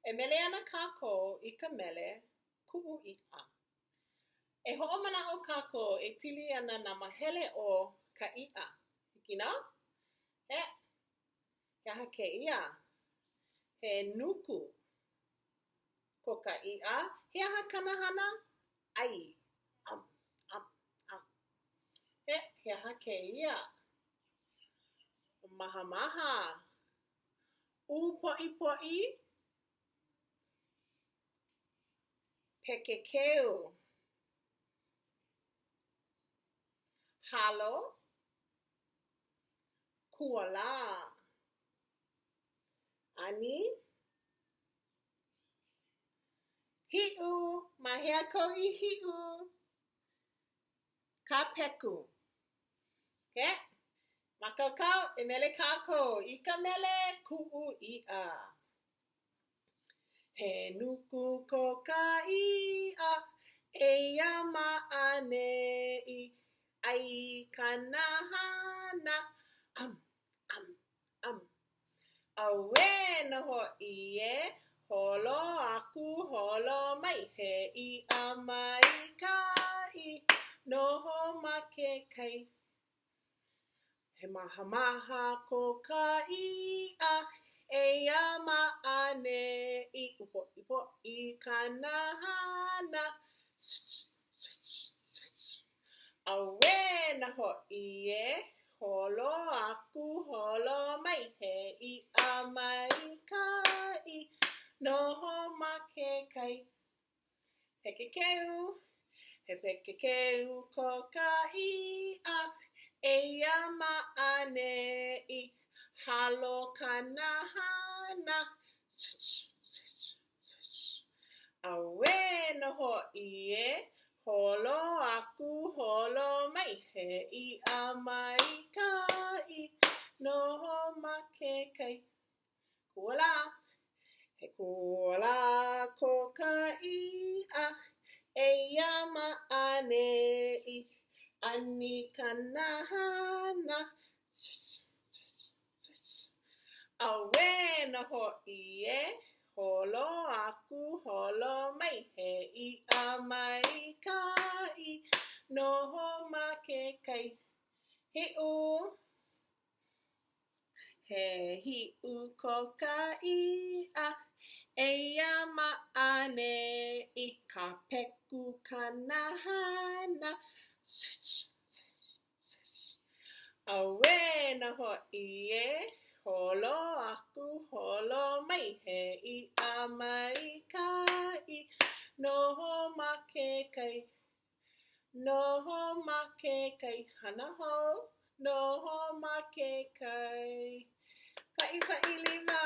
E mele ana kākou I ka mele ku'u i'a. E ho'omana'o kākou e pili ana nā mahele o ka i'a. Hiki nō? He aha keia. He nuku ko ka i'a. He aha kanahana? Ai. Am, am, am. He aha keia. Maha maha. Po'i po'i. Pekekeu. Halo. Kuala. Ani. Hi'u. Mahea ko'i hi'u. Kapeku. Okay? Makaukau e mele kākou I ka mele ku'u i'a. He nuku ko ka i'a eia ma'ane'i ai kanahana am. Awe na ho'i e holo aku holo mai he i'a mai ka'i noho make kai. He maha maha ko ka i'a eia ma'ane'i upo'i kanahana switch switch switch. Awe na ho'i e holo aku holo mai he i'a mai ka'i noho make kai. Pekekeu. He pekekeu ko ka i'a eia ma'ane'i halo kanahana switch switch switch. Awe na ho'i e holo aku holo mai he i'a mai ka'i noho make kai. Kuala. He kuala ko ka i'a eia ma'ane'i ani kanahana switch switch switch. Awe na ho'i e holo aku holo mai he i'a mai ka'i noho make kai. Hi'u. He hi'u ko ka i'a eia ma'ane'i kapeku kanahana switch switch switch. Awe na ho'i e holo aku holo mai he i'a mai ka'i noho make kai. Noho make kai. Hana hou. Noho make kai. Pa'i pa'i lima.